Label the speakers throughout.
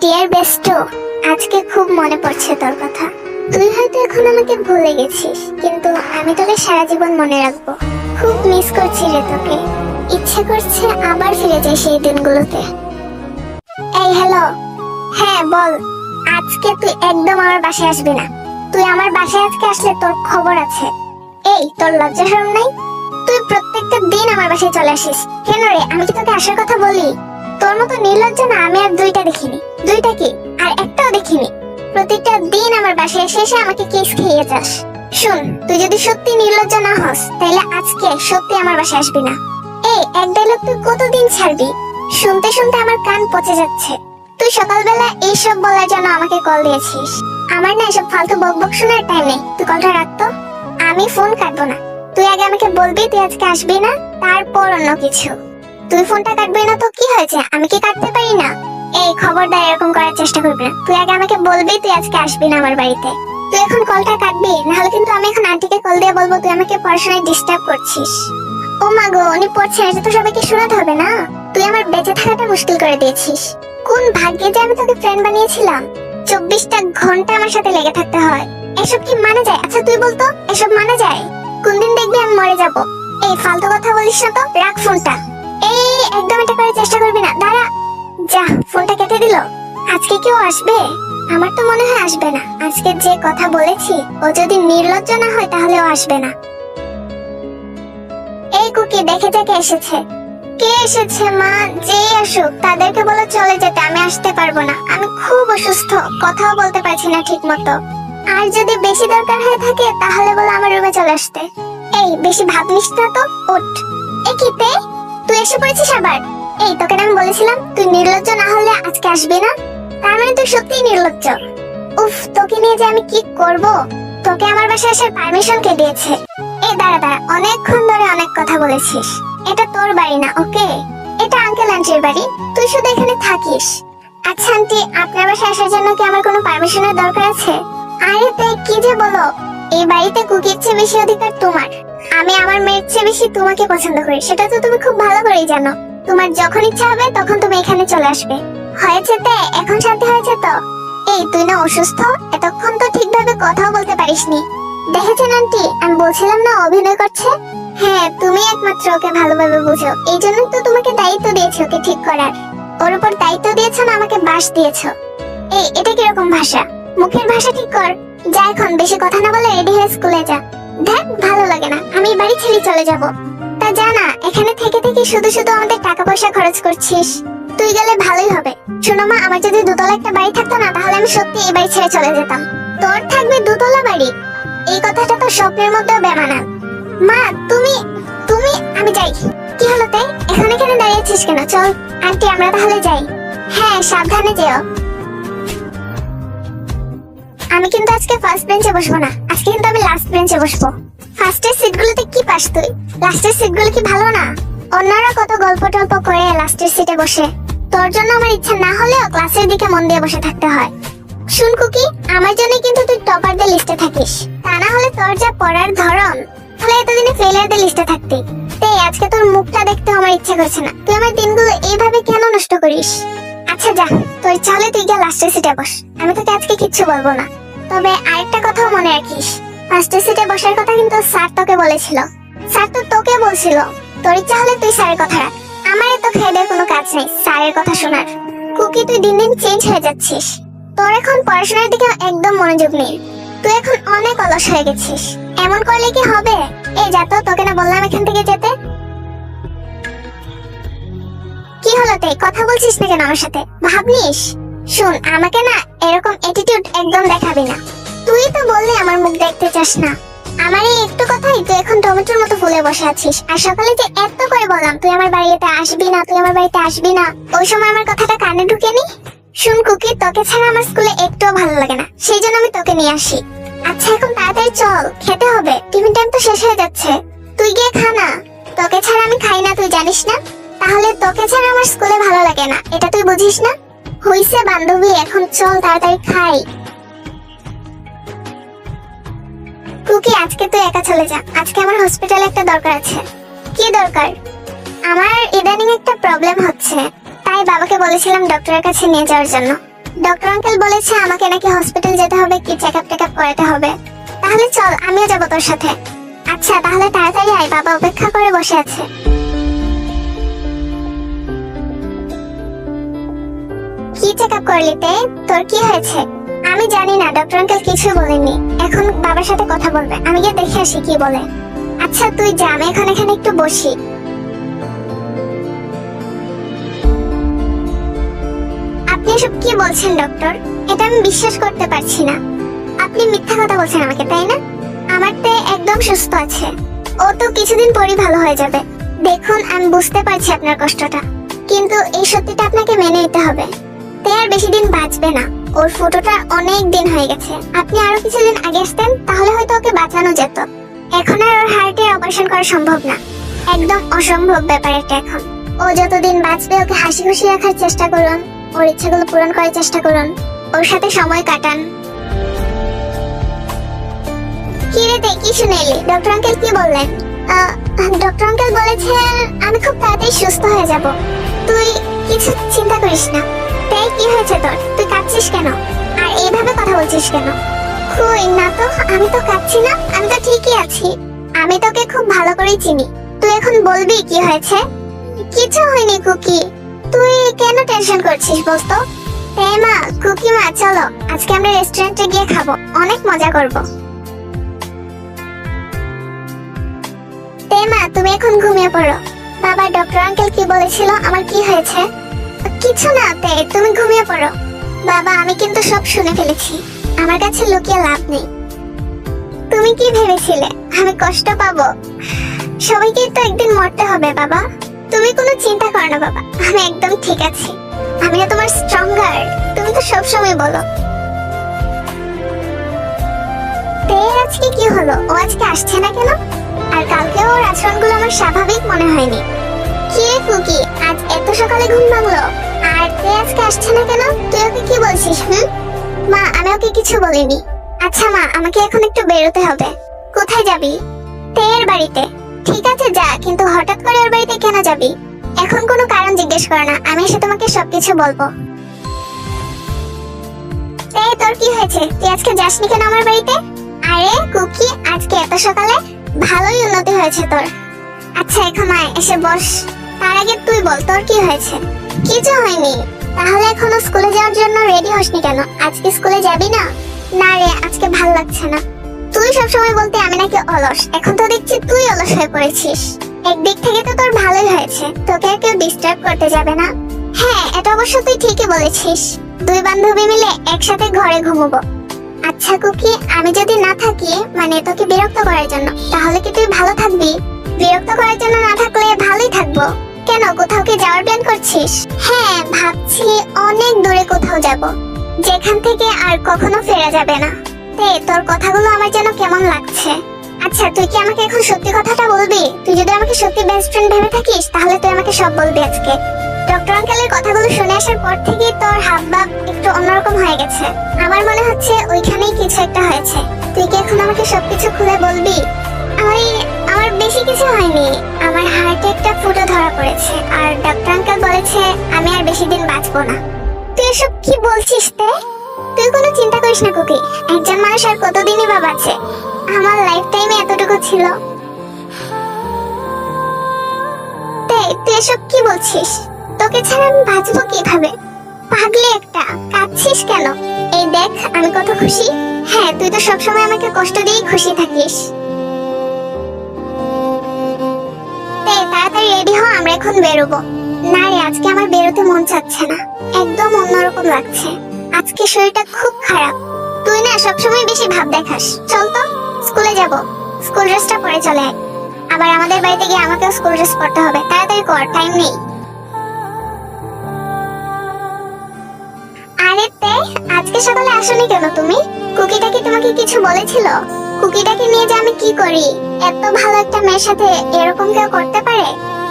Speaker 1: Deer Bairstow, আজকে খুব মনে পড়ছে তোর কথা। তুই হয়তো এখন আমাকে ভুলে গেছিস, কিন্তু আমি তোকে সারা জীবন মনে রাখবো। খুব মিস করছি রে তোকে, ইচ্ছে করছে আবার ফিরে যাই সেই দিনগুলোতে। এই হ্যালো, হ্যাঁ বল। আজকে তুই একদম আমার বাসায় আসবি না। তুই আমার বাসায় আজকে আসলে তোর খবর আছে। এই তোর লজ্জা শরম নাই? তুই প্রত্যেকটা দিন আমার বাসায় চলে আসিস কেন রে? আমি কি তোকে আসার কথা বলি? তোর মতো নির্লজ্জ না আমি আর দুইটা দেখিনি। দুইটা কি, আর একটাও দেখিনি। প্রত্যেকটা দিন আমার বাসায় এসে এসে আমাকে কিস খেয়ে যাস। শুন, তুই যদি সত্যি নির্লজ্জ না হস তাহলে আজকে সত্যি আমার বাসায় আসবি না। এই এক ডায়লগ তুই কতদিন ছাড়বি? শুনতে শুনতে আমার কান পচে যাচ্ছে। তুই সকালবেলা এইসব বলার জন্য আমাকে কল দিয়েছিস। আমার না এসব ফালতু বকবক শোনার টাইম নেই, তুই কলটা রাখতো। আমি ফোন কাটবো না। তুই আগে আমাকে বলবি তুই আজকে আসবি না, তারপর অন্য কিছু। তুই ফোনটা কাটবি না তো কি হয়েছে? আমি কি কাটতে পারি না? এই খবরদার এরকম করার চেষ্টা করবি না। তুই আগে আমাকে বলবি তুই আজকে আসবি না আমার বাড়িতে। তুই এখন কলটা কাটবি, নাহলে কিন্তু আমি এখন আন্টিকে কল দিয়ে বলবো তুই আমাকে পড়াশোনায় ডিস্টার্ব করছিস। ও মা গো, উনি পড়ছেন, এটা তো সবাইকে শোনাতে হবে না? তুই আমার বেঁচে থাকাটা মুশকিল করে দিয়েছিস। কোন ভাগ্যে যে আমি তোকে ফ্রেন্ড বানিয়েছিলাম। 24টা ঘন্টা আমার সাথে লেগে থাকতে হয়। এসব কি মানে যায়? আচ্ছা তুই বলতো, এসব মানে যায়? কোনদিন দেখবি আমি মরে যাব। এই ফালতু কথা বলিস না তো, রাখ ফোনটা। এই একদম এটা করার চেষ্টা করবি না, দাঁড়া। যা, ফোনটা কেটে দিল। আজকে কেউ আসবে? আমার তো মনে হয় আসবে না। আজকে যে কথা বলেছি, ও যদি নির্লজ্জ না হয় তাহলে ও আসবে না। এই কুকি, দেখে দেখে এসেছে। কে এসেছে মা? যে আসুক, তাদেরকে বলে চলে যেতে, আমি আসতে পারবো না। আমি খুব অসুস্থ, কথাও বলতে পারছি না ঠিক মতো। আর যদি বেশি দরকার হয়ে থাকে তাহলে বলে আমার রুমে চলে আসতে। এই বেশি ভাবিস না তো, ওঠ। এ কি তে, তুই এসে পড়েছিস আবার? এই তোকে আমি বলেছিলাম তুই নির্লজ্জ না হলে আজকে আসবি না। তার মানে তুই সত্যিই নির্লজ্জ। উফ, তোকে নিয়ে যে আমি কি করব। তোকে আমার বাসায় আসার পারমিশন কে দিয়েছে? এই দাঁড়া দাঁড়া, অনেকক্ষণ ধরে অনেক কথা বলেছিস। এটা তোর বাড়ি না, ওকে? এটা আঙ্কেল আন্টির বাড়ি, তুই শুধু এখানে থাকিস। আচ্ছা আন্টি, আপনার বাসায় আসার জন্য কি আমার কোনো পারমিশনের দরকার আছে? আরে তে কি যে বলো, এই বাড়িতে কুকির চেয়ে বেশি অধিকার তোমার। আমি আমার মেয়ের চেয়ে বেশি তোমাকে পছন্দ করি, সেটা তো তুমি খুব ভালো করেই জানো। তোমার যখন ইচ্ছা হবে তখন তুমি এখানে চলে আসবে। হয়েছে তে, এখন শান্তি হয়েছে তো? এই তুই না অসুস্থ, এতক্ষণ তো ঠিকভাবে কথাও বলতে পারিসনি। দেখেছেন আন্টি, আমি বলছিলাম না অভিনয় করছে। হ্যাঁ, তুমি একমাত্র ওকে ভালোভাবে বুঝো, এই জন্যই তো তোমাকে দায়িত্ব দিয়েছি ওকে ঠিক করার। ওর উপর দায়িত্ব দিয়েছো না আমাকে বাস দিয়েছো। এই এটা কিরকম ভাষা? মুখের ভাষা ঠিক কর। যা এখন, বেশি কথা না বলে রেডি হয়ে স্কুলে যা। দেখ, ভালো লাগে না, আমি বাড়ি ছেড়ে চলে যাব। তা জানা, এখানে থেকে থেকে শুধু শুধু আমাদের টাকা পয়সা খরচ করছিস। তুই গেলে ভালোই হবে। শোনো মা, আমার যদি দোতলা একটা বাড়ি থাকতো না তাহলে আমি সত্যি এই বাড়ি ছেড়ে চলে যেতাম। তোর থাকবে দুতলা বাড়ি? এই কথাটা তো স্বপ্নের মধ্যেও বেমানান। মা তুমি তুমি আমি যাই। কি হলো তাই, এখানে দাঁড়িয়েছিস কেন? চল আন্টি, আমরা তাহলে যাই। হ্যাঁ, সাবধানে যেও। আমি কিন্তু আজকে ফার্স্ট বেঞ্চে বসবো না, আজকে কিন্তু আমি লাস্ট বেঞ্চে বসবো। ফার্স্টের সিটগুলোতে কি পাস তুই? লাস্টের সিটগুলো কি ভালো না? অন্যরা কত গল্প টল্প করে লাস্টের সিটে বসে। তোর জন্য আমার ইচ্ছা না হলেও ক্লাসের দিকে মন দিয়ে বসে থাকতে হয়। শুন কুকি, আমার জন্য কিন্তু তুই টপারদের লিস্টে থাকিস। তা না হলে তোর যা পড়ার ধরন, তাহলে এতদিনে ফেলিয়ারদের লিস্টে থাকতি। তাই আজকে তোর মুখটা দেখতে আমার ইচ্ছা করছে না। তুই আমার দিনগুলো এইভাবে কেন নষ্ট করিস? আচ্ছা যা, তোর চলে তুই গিয়ে লাস্টের সিটে বস। আমি তোকে আজকে কিচ্ছু বলবো না। তবে আরেকটা কথাও মনে রাখিস, ফার্স্টের সিটে বসার কথা কিন্তু স্যার তোকে বলেছিল। স্যার তো তোকে বলছিল, তোর ইচ্ছা হলে তুই স্যারের কথা রাখ। আমার এত খেয়ে কোনো কাজ নেই স্যারের কথা শোনার। কুকি, তুই দিন দিন চেঞ্জ হয়ে যাচ্ছিস। তোর এখন পড়াশোনার দিকে একদম মনোযোগ নেই। তুই এখন অনেক অলস হয়ে গেছিস। এমন করলে কি হবে? এই যা তো, তোকে না বললাম এখান থেকে যেতে। কি হলো তে, কথা বলছিস না কেন আমার সাথে? ভাবনিস? শুন, আমাকে না এরকম অ্যাটিটিউড একদম দেখাবি না। তুই তো বললি আমার মুখ দেখতে চাস না। আমার এই একটু কথাই তুই এখন টমেটোর মতো ফুলে বসে আছিস। আর সকালে যে এত করে বললাম তুই আমার বাড়িতে আসবি না, তুই আমার বাড়িতে আসবি না, ওই সময় আমার কথাটা কানে ঢুকেনি? শুন কুকি, তোকে ছাড়া আমার স্কুলে একটুও ভালো লাগে না, সেই জন্য আমি তোকে নিয়ে আসি। আচ্ছা এখন তাড়াতাড়ি চল, খেতে হবে, টিফিন টাইম তো শেষ হয়ে যাচ্ছে। তুই গিয়ে খা না। তোকে ছাড়া আমি খাই না, তুই জানিস না? তাহলে তোকে ছাড়া আমার স্কুলে ভালো লাগে না, এটা তুই বুঝিস না? হইছে বান্ধবী, এখন চল তাড়াতাড়ি খাই। কুকি, আজকে তুই একা চলে যা, আজকে আমার হসপিটালে একটা দরকার আছে। কি দরকার? আমার ইদানিং একটা প্রবলেম হচ্ছে, তাই বাবাকে বলেছিলাম ডক্টরের কাছে নিয়ে যাওয়ার জন্য। ডক্টর আঙ্কেল বলেছে আমাকে নাকি হসপিটাল যেতে হবে, কি চেকআপ টেকআপ করাতে হবে। তাহলে চল, আমিও যাবো তোর সাথে। আচ্ছা তাহলে তাড়াতাড়ি আয়, বাবা অপেক্ষা করে বসে আছে। কি চেকআপ করলি তে? তোর কি হয়েছে? আমি জানি না, ডক্টর আঙ্কেল কিছু বলেনি। এখন বাবার সাথে কথা বলবে, আমি গিয়ে দেখে আসি কি বলে। আচ্ছা তুই যা, আমি এখানে একটু বসি। আপনি এসব কি বলছেন ডক্টর? এটা আমি বিশ্বাস করতে পারছি না। আপনি মিথ্যা কথা বলছেন আমাকে, তাই না? আমার তে একদম সুস্থ আছে, ও তো কিছুদিন পরই ভালো হয়ে যাবে। দেখুন আমি বুঝতে পারছি আপনার কষ্টটা, কিন্তু এই সত্যিটা আপনাকে মেনে নিতে হবে। তে আর বেশি দিন বাঁচবে না, ওর ফটোটা অনেক দিন হয়ে গেছে। আপনি আরো কিছুদিন আগে আসতেন তাহলে হয়তো ওকে বাঁচানো যেত। এখন আর ওর হার্টের অপারেশন করা সম্ভব না, একদম অসম্ভব ব্যাপার এটা এখন। ও যতদিন বাঁচবে ওকে হাসি খুশি রাখার চেষ্টা করুন, ওর ইচ্ছাগুলো পূরণ করার চেষ্টা করুন, ওর সাথে সময় কাটান। কি রে তে, কি শুনে এলি? ডক্টর আঙ্কেল কি বললেন? ডক্টর আঙ্কেল বলেছেন আমি খুব তাড়াতাড়ি সুস্থ হয়ে যাব, তুই কিছু চিন্তা করিস না। তে কি হয়েছে তোর? তুই কাঁদছিস কেন? আর এইভাবে কথা বলছিস কেন? কই না তো, আমি তো কাঁদছি না, আমি তো ঠিকই আছি। আমি তোকে খুব ভালো করে চিনি, তুই এখন বলবি কি হয়েছে? কিছু হয়নি কুকি, তুই কেন টেনশন করছিস বলতো? তে মা, কুকি মা, চলো আজকে আমরা রেস্টুরেন্টে গিয়ে খাবো, অনেক মজা করব। তে মা, তুমি এখন ঘুমিয়ে পড়ো। বাবা ডক্টর আঙ্কেল কি বলেছিল, আমার কি হয়েছে? কিছু না তে, তুমি ঘুমিয়ে পড়ো। বাবা আমি কিন্তু সব শুনে ফেলেছি, আমার কাছে লুকিয়ে লাভ নেই। তুমি কি ভেবেছিলে আমি কষ্ট পাবো? সবাইকে তো একদিন মরতে হবে বাবা, তুমি কোনো চিন্তা করো না বাবা, আমি একদম ঠিক আছি। আমি না তোমার স্ট্রঙ্গার, তুমি তো সব সময় বলো। তে আজকে কি হলো, ও আজকে আসছে না কেন? আর কালকে ওর আচরণগুলো আমার স্বাভাবিক মনে হয়নি। কি রে কুকি, আজ এত সকালে ঘুম ভাঙলো? আর তে আজকে আসছে না কেন? তুই ওকে কি বলছিস? মা আমি ওকে কিছু বলিনি। আচ্ছা মা, আমাকে এখন একটু বেরোতে হবে। কোথায় যাবি? তের বাড়িতে। ঠিক আছে যা, কিন্তু হঠাৎ করে ওর বাড়িতে কেন যাবি? এখন কোনো কারণ জিজ্ঞেস কর না, আমি এসে তোমাকে সবকিছু বলবো। তে তোর কি হয়েছে, তুই আজকে যাসনি কেন আমার বাড়িতে? আরে কুকি, আজকে এত সকালে? ভালোই উন্নতি হয়েছে তোর। আচ্ছা এখন আয়, এসে বস। তার আগে তুই বল তোর কি হয়েছে? কিছু হয়নি। তাহলে এখনো স্কুলে যাওয়ার জন্য রেডি হসনি কেন? আজকে স্কুলে যাবি না? না রে, আজকে ভাল লাগছে না। তুই সবসময় বলতে আমি নাকি অলস, এখন তো দেখছি তুই অলস হয়ে পড়েছিস। একদিক থেকে তো তোর ভালোই হয়েছে, তোকে আর কেউ ডিস্টার্ব করতে যাবে না। হ্যাঁ এটা অবশ্য তুই ঠিকই বলেছিস, দুই বান্ধবী মিলে একসাথে ঘরে ঘুমোবো। আচ্ছা কুকি, আমি যদি না থাকি, মানে তোকে বিরক্ত করার জন্য, তাহলে কি তুই ভালো থাকবি? বিরক্ত করার জন্য না থাকলে ভালোই থাকবো। কেন, কোথাও কি যাওয়ার প্ল্যান করছিস? হ্যাঁ ভাবছি অনেক দূরে কোথাও যাব, যেখান থেকে আর কখনো ফেরা যাবে না। তে তোর কথাগুলো আমার যেন কেমন লাগছে। আচ্ছা তুই কি আমাকে এখন সত্যি কথাটা বলবি? তুই যদি আমাকে সত্যি বেস্ট ফ্রেন্ড ভেবে থাকিস তাহলে তুই আমাকে সব বলবি আজকে। ডক্টর আঙ্কেলের কথাগুলো শুনে আসার পর থেকে তোর হাবভাব একটু অন্যরকম হয়ে গেছে। আমার মনে হচ্ছে ওইখানেই কিছু একটা হয়েছে। তুই কি এখন আমাকে সবকিছু খুলে বলবি? আমার বেশি কিছু হয়নি, আমার হার্টে একটা ফুটো ধরা পড়েছে, আর ডক্টর আঙ্কেল বলেছে আমি আর বেশি দিন বাঁচবো না। তুই এসব কি বলছিস তে? তুই কোনো চিন্তা করিস না কুকি, একজন মানুষ আর কতদিনই বা বাঁচে? আমার লাইফ টাইমে এতটুকু ছিল। তে তুই এসব কি বলছিস? তোকে ছাড়া আমি বাঁচবো কিভাবে? পাগলি একটা, কাঁদছিস কেন? এই দেখ আমি কত খুশি। হ্যাঁ তুই তো সবসময় আমাকে কষ্ট দিয়েই খুশি থাকিস। তে তাড়াতাড়ি রেডি হ, আমরা এখন বেরোবো। না রে, আজকে আমার বেরোতে মন চাচ্ছে না, একদম অন্যরকম লাগছে। আজকে শরীরটা খুব খারাপ। তুই না সবসময় বেশি ভাব দেখাস। চল তো স্কুলে যাব, স্কুল ড্রেসটা পরে চলে আয়। আবার আমাদের বাড়িতে গিয়ে আমাকেও স্কুল ড্রেস পরতে হবে, তাড়াতাড়ি কর, টাইম নেই। আরে তে আজকে সকালে আসোনি কেন তুমি? কুকিটা কি তোমাকে কিছু বলেছিল? কুকিটাকে নিয়ে যে আমি কি করি? এত ভালো একটা মেয়ের সাথে এরকম কেউ করতে পারে?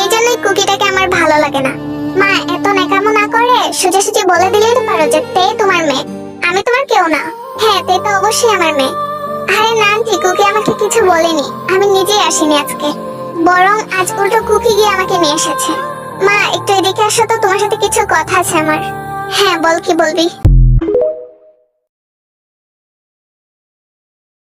Speaker 1: এই জন্যই কুকিটাকে আমার ভালো লাগে না। মা এত নেকামো না করে সোজাসুজি বলে দিলেই তো পারো যে তে তোমার মেয়ে, আমি তোমার কেউ না। হ্যাঁ তে তো অবশ্যই আমার মেয়ে। আরে না আন্টি, কুকি আমাকে কিছু বলেনি, আমি নিজেই আসিনি আজকে, বরং আজ উল্টো কুকি গিয়ে আমাকে নিয়ে এসেছে। মা একটু এদিকে আসো তো, তোমার সাথে কিছু কথা আছে আমার। হ্যাঁ বল, কি বলবি?